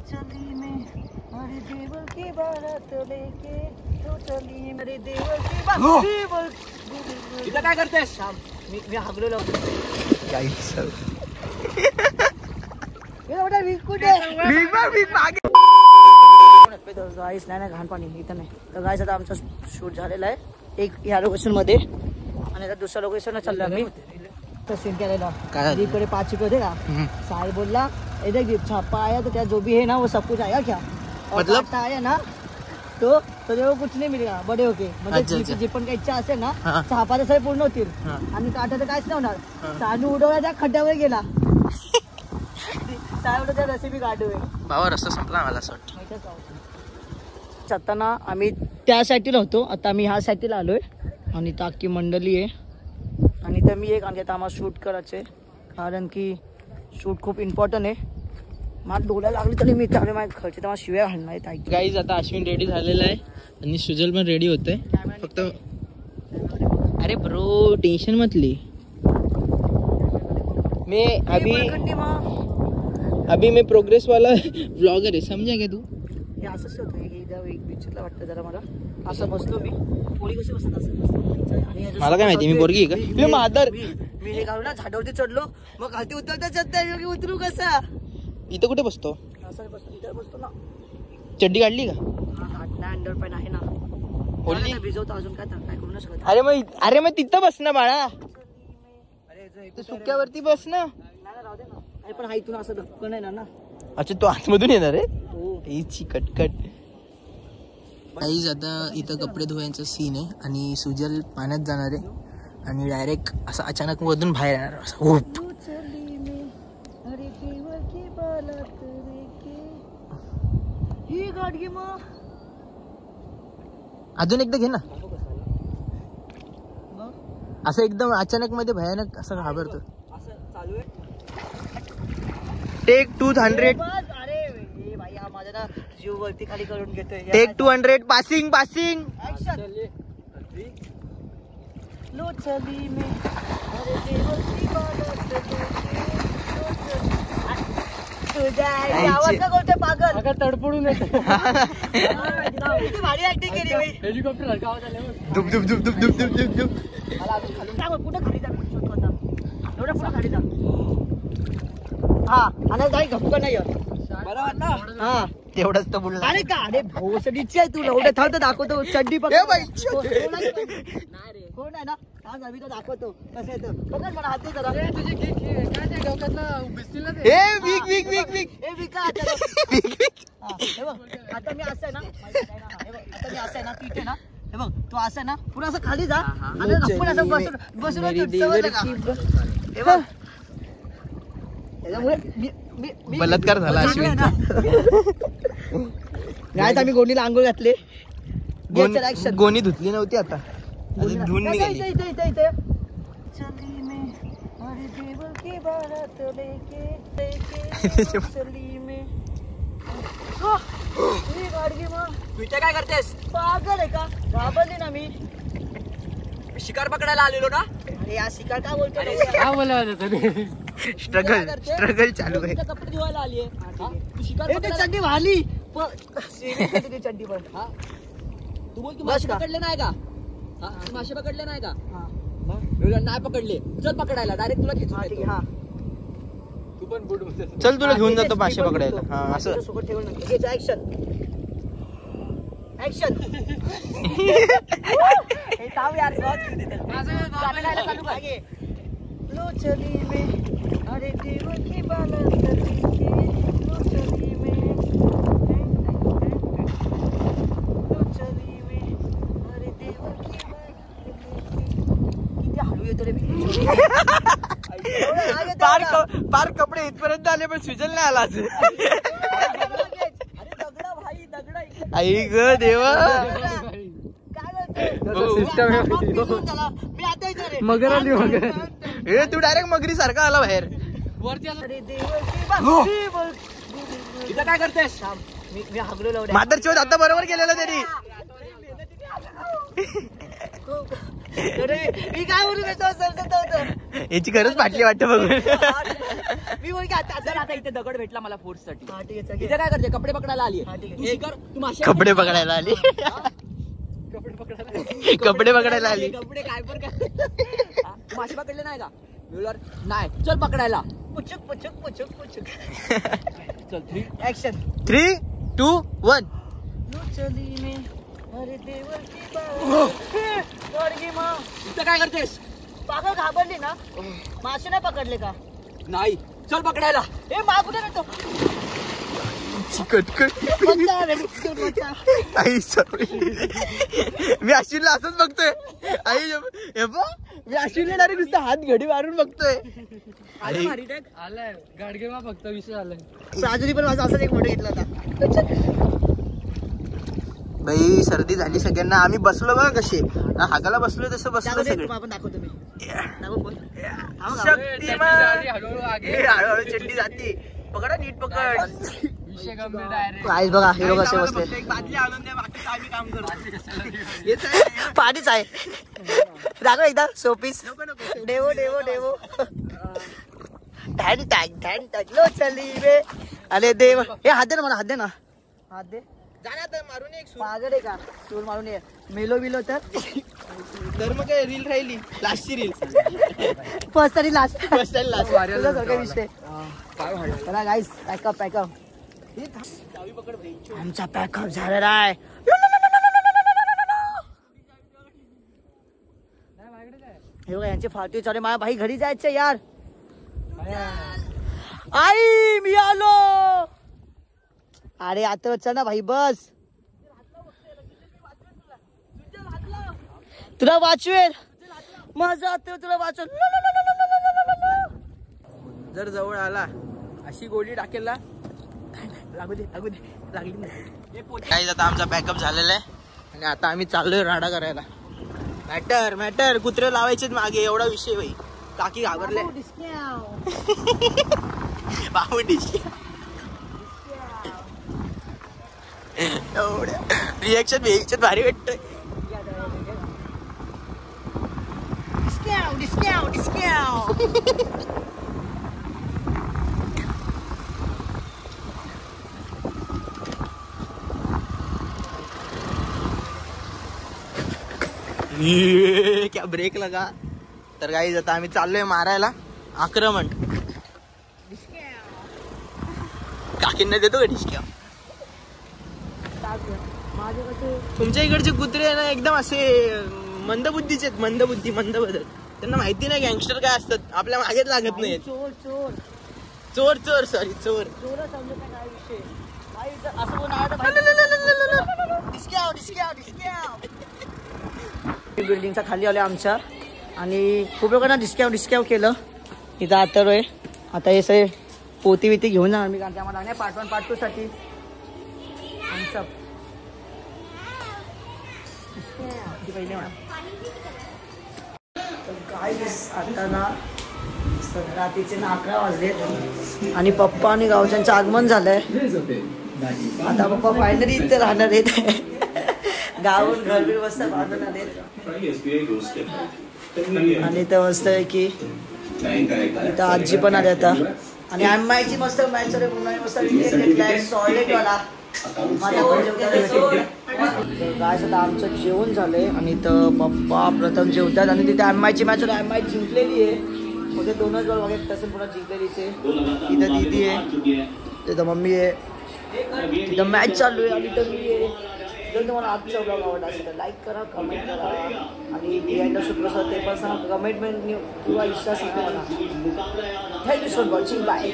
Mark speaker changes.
Speaker 1: चली में अरे देवर की बारात लेके तो चली मेरे देवर की बारात। इथं काय करतेस? मी हागलो गाईस नाही घाण पाणी इथं नाही. तर गाईस आता आमचं शूट झालेलं आहे एक ह्या लोकेशन मध्ये आणि आता दुसऱ्या लोकेशन चाललो आम्ही. तर सीन केलेला इकडे 5 होते का. साहिल बोलला इधर छापा आया तो क्या जो भी है ना वो सब कुछ आएगा क्या मतलब आया ना तो वो कुछ नाही मिळेल बडे होके म्हणजे जी पण काही इच्छा असेल ना छापा सगळे पूर्ण होतील आणि काटा तर काहीच नाही होणार. सानू उडवला त्या खड्ड्यावर गेला. साहेब रेसिपी काढू
Speaker 2: बाबा रस्ता संपला मला असं
Speaker 1: जाताना आम्ही त्या साईडला होतो. आता आम्ही ह्या साईडला आलोय आणि ताकी मंडळी आहे आणि तर मी एक आणि आता आम्हाला शूट करायचे कारण की शूट खूप इम्पॉर्टंट आहे. मला डोळ्याला लागली तरी मी त्यावेळी माझ्या घरचे तर मला शिव्या घालणार आहेत.
Speaker 2: गाईज आता अश्विन रेडी झालेला आहे आणि सुजल पण रेडी होतोय. फक्त अरे ब्रो टेंशन मतली अभी मैं प्रोग्रेस वाला व्लॉगर है समझा क्या तू.
Speaker 1: हे असंच होतं एक विचित्र वाटतं जरा मला. असं बसलो मी पोळी कशी बसत असं
Speaker 2: मला काय माहिती मी पोरगी आहे का मादर.
Speaker 1: मी हे घालून झाडावरती चढलो मग खालती उतरता उतरू कसा.
Speaker 2: इथं कुठे बसतो
Speaker 1: असं बसतो इथं बसतो ना.
Speaker 2: चड्डी काढली का.
Speaker 1: नाही अंडर पण आहे ना ओली भिजवतो अजून काय करू नाही शकत.
Speaker 2: अरे मग तिथं बस ना बाळा. तू सुक्यावरती बस ना.
Speaker 1: राहू दे ना. अरे पण हा इथून असं धक्कन आहे ना.
Speaker 2: अच्छा तू आतमधून येणार आहे कटकट. काहीच आता इथं कपडे धुवायचं सीन आहे आणि सुजल पाण्यात जाणार आहे आणि डायरेक्ट असं अचानक मधून बाहेर येणार असं खूप. अजून एकदा घे ना. असं एकदम अचानक मध्ये भयानक असं घाबरतो. टेक 200.
Speaker 1: अरे भाई हा माझा ना जीव वरती खाली करून घेतोय.
Speaker 2: टेक 200 पासिंग
Speaker 1: लो चली में अरे देवर की बारात तुझ्या आवाज का बोलते पागल अगर तडपडून येते. किती भारी ऍक्टिंग केली भाई. हेलिकॉप्टर हलका आवाज आला दुब दुब दुब दुब दुब दुब दुब. मला अजून खाली जा कुठे खाली जा एवढा पुढे खाली जा. हा आणि काही घपकन नाही बरोबर ना. हा
Speaker 2: तेवढंच तर बोलला.
Speaker 1: अरे का अरे भोसडीची आहे तू एवढं थांबतो दाखवतो चड्डी पकड. कोण आहे ना आज आम्ही तो दाखवतो कसं येतं बघा मला हात दे जरा. तुझे काय ते डोक्यातलं भिजतील ना ते. ए विका हे बघ आता मी असं आहे ना आता मी असं आहे ना तिथे ना हे बघ तू असं आहे ना पुन्हा असं खाली जा आणि आपण असं बसून हे बघ त्याच्यामुळे
Speaker 2: बलात्कार झाला अश्विनचा.
Speaker 1: नाही आम्ही गोणीला आंघोळ घातले.
Speaker 2: गोणी धुतली नव्हती आता धुवून निघाली.
Speaker 1: चली में अरे देवर की बारात लेके चली में गाडगी मग तुझ्या काय करतेस पागल आहे का. घाबरली ना मी शिकार पकडायला आलेलो ना. अरे या शिकार का बोलतो काय बोलायला.
Speaker 2: स्ट्रगल चालू आहे.
Speaker 1: कपडे धुवायला आली आहे शिकार चड्डी वाली चड्डी पण तू बोल तू मासे पकडले नाही का. मासे पकडले नाही का. नाही पकडले चल पकडायला डायरेक्ट तुला घेतो. हा तू पण
Speaker 2: चल तुला घेऊन जातो मासे पकडायला. हा असं
Speaker 1: सोबत ठेवून ऍक्शन हे ताव यार गाणं गायला चालू कर. लो चली में अरे देवर की बारात लेके लो चली में लो चली में अरे देवर की बारात किती हळू येतो रे.
Speaker 2: पार कपडे इथपर्यंत आले पण सुजल नाही आला.
Speaker 1: दगडा भाई दगडा
Speaker 2: आई ग देवा
Speaker 1: मगर आली मगर.
Speaker 2: हे तू डायरेक्ट मगरी सारखा आला बाहेर.
Speaker 1: इथं काय करतेस. मी हागलो
Speaker 2: मातर चोद आता बरोबर केलेलं तरी.
Speaker 1: मी काय बोलू याची
Speaker 2: खरंच फाटली वाटतं बघून.
Speaker 1: मी बोल की आता
Speaker 3: इथे दगड भेटला मला फोर्स साठी.
Speaker 1: हा ठीक आहे
Speaker 3: इथे काय करते कपडे पकडायला आली.
Speaker 1: हा, ठीक आहे.
Speaker 3: तू शिकर तू मासे
Speaker 2: कपडे पकडायला आली. कपडे पकडायला आली.
Speaker 3: कपडे काय पण काय हा? तू मासे पकडले नाही का? बोलवर नाही चल पकडायला.
Speaker 1: पुचुक पुचुक पुचुक पुचुक.
Speaker 3: चल 3
Speaker 1: ऍक्शन.
Speaker 2: 3, 2, 1.
Speaker 1: चली में अरे देवर की माँ.
Speaker 3: इथं काय करतेस?
Speaker 1: पागल घाबरली ना. मासे नाही पकडले का?
Speaker 3: नाही चल पकडायला.
Speaker 1: ए मा कुठे नेतो?
Speaker 2: कटकट.
Speaker 1: बच्चा रे, बच्चा.
Speaker 2: आई सॉरी. मी अश्विनला असंच बघतोय. आई हे बघ मी अश्विनला डायरेक्ट नुसतं हात घडी मारून बघतोय.
Speaker 3: आलाय गाडगे फक्त विषय आलाय.
Speaker 1: प्राजूनी पण माझा असाच एक फोटो घेतला होता.
Speaker 2: बाई सर्दी झाली सगळ्यांना. आम्ही बसलो बघा कसे हागाला बसलो तसं बसलो सगळे.
Speaker 1: आपण दाखवतो मी. दाखव फोन.
Speaker 2: शक्तिमान. हळूहळू चड्डी जाते. पकडा नीट पकड.
Speaker 1: गाईस बघा हे लोक असे बसले.
Speaker 2: एक बादली आणून द्या बाकीचं आम्ही काम करतो.
Speaker 1: पाणीच आहे. दाखव एकदा शोपीस. डेवो डेवो डेवो. ढॅन टॅग लो चली रे. अरे देव हे हात दे ना मला. हात दे ना. हात दे.
Speaker 2: मारून एक
Speaker 1: पागड आहे का? सूर मारून ये. मेलो बिलो तर
Speaker 2: मग रील राहिली. लास्टची रील.
Speaker 1: फर्स्ट आणि लास्ट.
Speaker 2: फर्स्ट आणि लास्ट.
Speaker 1: तुझा सगळं विषय. चला गाईस पॅकअप पॅकअप. आमचा पॅकअप झालेला आहे. हे बघा यांची फाटी चालू. माझ्या भाई घरी जायचं यार. आई मी आलो. अरे आता चल ना भाई बस. तुला वाचवेल माझा आता तुला वाचवेल.
Speaker 2: जर जवळ आला अशी गोळी टाकेल ना.
Speaker 1: लागू दे लागली नाही.
Speaker 2: काही आता आमचा पॅकअप झालेला आहे आणि आता आम्ही चाललोय राडा करायला. मॅटर कुत्रे लावायचे मागे एवढा विषय भाई. काकी घाबरले. बाबू डिस्क्या. एवढ्या रिएक्शन भारी भेटतोय. क्या ब्रेक लगा. तर काही आता आम्ही चाललोय मारायला आक्रमण. काकींना देतो का डिस्क्या. तुमच्या इकडचे कुत्रे ना एकदम असे मंदबुद्धीचे आहेत. मंदबुद्धी. त्यांना माहिती नाही गँगस्टर काय असतात. आपल्या मागेच लागत नाही.
Speaker 1: चोर
Speaker 2: सॉरी चोर.
Speaker 1: समजत नाही काय विषय. असं कोण आहे बिल्डिंगच्या खाली आले आमच्या. आणि खूप लोकांना डिस्काउंट केलं. इथं आतरोय. आता हे सगळे पोती विती घेऊन जाणार मी. कारण की आम्हाला नाही पार्ट 1 पार्ट 2 साठी आमचं पहिले म्हणा. आता ना रात्रीचे 11 वाजले आणि पप्पा आणि गावच्यांचं आगमन झालंय. आता पप्पा फायनली इथे राहणार आहेत. गावून घरबीर मस्त बांधून आले आणि इथं मस्त आहे की इथं आजी पण आली आता. आणि एमआयची मस्त मॅच चालू. पुन्हा मस्त सॉलिड वाला. माझ्या काय आता आमचं जेवण झालंय आणि इथं पप्पा प्रथम जेवतात आणि तिथे एमआयची मॅच होती. एमआय जिंकलेली आहे. मध्ये 2च बॉल वगैरे तसं पुन्हा जिंकलेलीच आहे. इथं दीदी आहे. तिथं मम्मी आहे. तिथं मॅच चालू आहे आणि इथं मी आहे. जर तुम्हाला आजचा ब्लॉग आवडला असेल तर लाईक करा, कमेंट करा आणि बिहाइंड द सूत्र ते पण सांगा. कमेंटमेंट किंवा इन्स्टा सांगा मला. Thank you so much watching. Bye.